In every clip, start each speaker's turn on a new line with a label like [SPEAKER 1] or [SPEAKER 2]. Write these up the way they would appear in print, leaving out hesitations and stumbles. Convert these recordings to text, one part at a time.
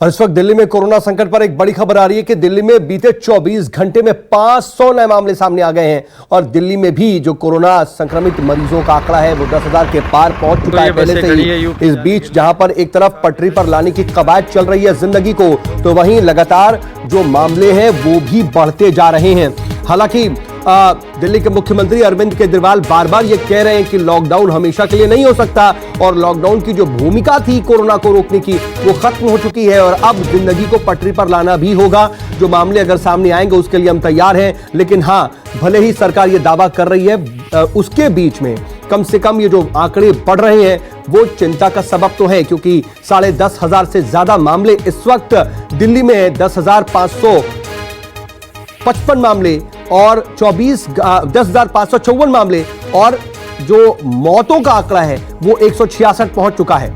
[SPEAKER 1] और इस वक्त दिल्ली में कोरोना संकट पर एक बड़ी खबर आ रही है कि दिल्ली में बीते 24 घंटे में 500 नए मामले सामने आ गए हैं और दिल्ली में भी जो कोरोना संक्रमित मरीजों का आंकड़ा है वो 10,000 के पार पहुंच चुका है पहले से ही। इस बीच जहां पर एक तरफ पटरी पर लाने की कवायद चल रही है जिंदगी को, तो वहीं लगातार जो मामले हैं वो भी बढ़ते जा रहे हैं। हालांकि दिल्ली के मुख्यमंत्री अरविंद केजरीवाल बार बार ये कह रहे हैं कि लॉकडाउन हमेशा के लिए नहीं हो सकता और लॉकडाउन की जो भूमिका थी कोरोना को रोकने की वो खत्म हो चुकी है और अब जिंदगी को पटरी पर लाना भी होगा। जो मामले अगर सामने आएंगे उसके लिए हम तैयार हैं, लेकिन हाँ, भले ही सरकार ये दावा कर रही है उसके बीच में कम से कम ये जो आंकड़े बढ़ रहे हैं वो चिंता का सबब तो है, क्योंकि 10,500 से ज्यादा मामले इस वक्त दिल्ली में है। 10,555 मामले और 10,554 मामले और जो मौतों का आंकड़ा है वो 166 पहुंच चुका है।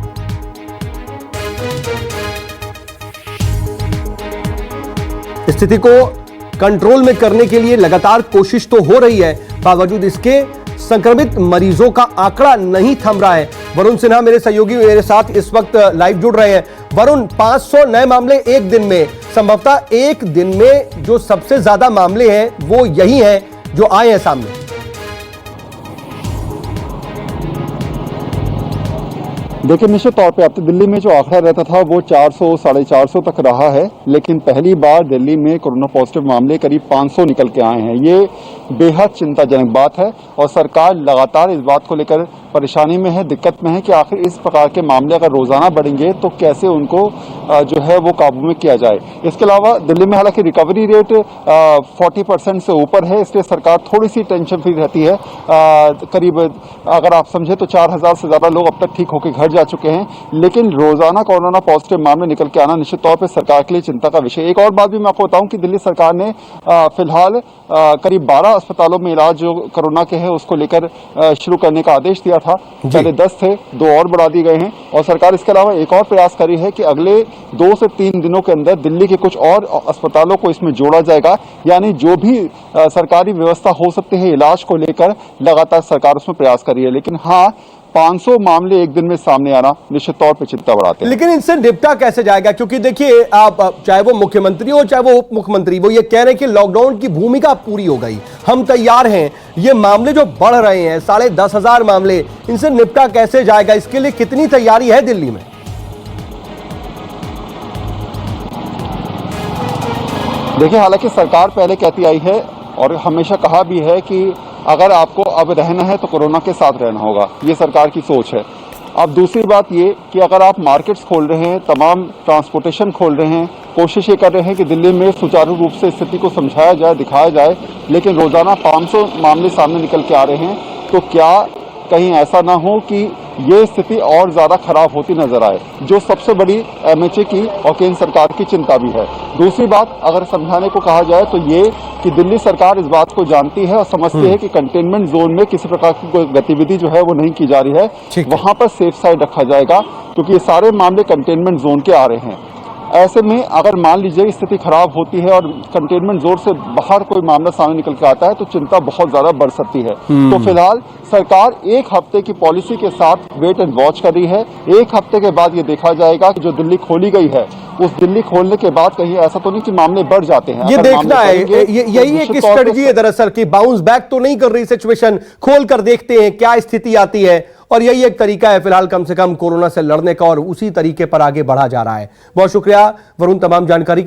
[SPEAKER 1] स्थिति को कंट्रोल में करने के लिए लगातार कोशिश तो हो रही है, बावजूद इसके संक्रमित मरीजों का आंकड़ा नहीं थम रहा है। वरुण सिन्हा मेरे सहयोगी मेरे साथ इस वक्त लाइव जुड़ रहे हैं। वरुण, 500 नए मामले एक दिन में, संभवतः एक दिन में जो सबसे ज्यादा मामले हैं वो यही हैं जो आए हैं सामने।
[SPEAKER 2] देखिए, निश्चित तौर पे अब तो दिल्ली में जो आंकड़ा रहता था वो 400 साढ़े 400 तक रहा है, लेकिन पहली बार दिल्ली में कोरोना पॉजिटिव मामले करीब 500 निकल के आए हैं। ये बेहद चिंताजनक बात है और सरकार लगातार इस बात को लेकर परेशानी में है, दिक्कत में है कि आखिर इस प्रकार के मामले अगर रोजाना बढ़ेंगे तो कैसे उनको जो है वो काबू में किया जाए। इसके अलावा दिल्ली में हालांकि रिकवरी रेट 40% से ऊपर है, इसलिए सरकार थोड़ी सी टेंशन फ्री रहती है। करीब अगर आप समझे तो 4,000 से ज्यादा लोग अब तक ठीक होकर घर जा चुके हैं, लेकिन रोजाना कोरोना पॉजिटिव मामले निकल के आना निश्चित तौर पर सरकार के लिए चिंता का विषय। एक और बात भी मैं आपको बताऊं कि दिल्ली सरकार ने फिलहाल करीब 12 अस्पतालों में इलाज जो कोरोना के है उसको लेकर शुरू करने का आदेश दिया था। पहले 10 थे, 2 और बढ़ा दिए गए हैं और सरकार इसके अलावा एक और प्रयास करी है कि अगले 2 से 3 दिनों के अंदर दिल्ली के कुछ और अस्पतालों को इसमें जोड़ा जाएगा। यानी जो भी सरकारी व्यवस्था हो सकती है इलाज को लेकर लगातार सरकार उसमें प्रयास करी है। लेकिन हाँ, 500 मामले एक दिन में सामने आना निश्चित तौर पे चिंता बढ़ाते हैं।
[SPEAKER 1] लेकिन इनसे निपटा कैसे जाएगा? क्योंकि देखिए, आप चाहे वो मुख्यमंत्री हो चाहे वो उप मुख्यमंत्री, वो ये कह रहे हैं कि लॉकडाउन की भूमिका पूरी हो गई, हम तैयार हैं। ये मामले जो बढ़ रहे हैं 10,500 मामले, इनसे निपटा कैसे जाएगा? इसके लिए कितनी तैयारी है दिल्ली में?
[SPEAKER 2] देखिए, हालांकि सरकार पहले कहती आई है और हमेशा कहा भी है कि अगर आपको अब रहना है तो कोरोना के साथ रहना होगा, ये सरकार की सोच है। अब दूसरी बात ये कि अगर आप मार्केट्स खोल रहे हैं, तमाम ट्रांसपोर्टेशन खोल रहे हैं, कोशिश ये कर रहे हैं कि दिल्ली में सुचारू रूप से स्थिति को समझाया जाए, दिखाया जाए, लेकिन रोजाना 500 मामले सामने निकल के आ रहे हैं, तो क्या कहीं ऐसा ना हो कि ये स्थिति और ज्यादा खराब होती नजर आए, जो सबसे बड़ी एमएचए की और केंद्र सरकार की चिंता भी है। दूसरी बात अगर समझाने को कहा जाए तो ये कि दिल्ली सरकार इस बात को जानती है और समझती है कि कंटेनमेंट जोन में किसी प्रकार की कोई गतिविधि जो है वो नहीं की जा रही है, वहां पर सेफ साइड रखा जाएगा, क्योंकि ये सारे मामले कंटेनमेंट जोन के आ रहे हैं। ऐसे में अगर मान लीजिए स्थिति खराब होती है और कंटेनमेंट जोन से बाहर कोई मामला सामने निकल के आता है तो चिंता बहुत ज्यादा बढ़ सकती है। तो फिलहाल सरकार 1 हफ्ते की पॉलिसी के साथ वेट एंड वॉच कर रही है। 1 हफ्ते के बाद ये देखा जाएगा कि जो दिल्ली खोली गई है उस दिल्ली खोलने के बाद कहीं ऐसा तो नहीं कि मामले बढ़ जाते हैं।
[SPEAKER 1] ये देखना है, यही एक स्ट्रेटजी है दरअसल कि बाउंस बैक तो नहीं कर रही सिचुएशन, खोल कर देखते हैं क्या स्थिति आती है, और यही एक तरीका है फिलहाल कम से कम कोरोना से लड़ने का और उसी तरीके पर आगे बढ़ा जा रहा है। बहुत शुक्रिया वरुण तमाम जानकारी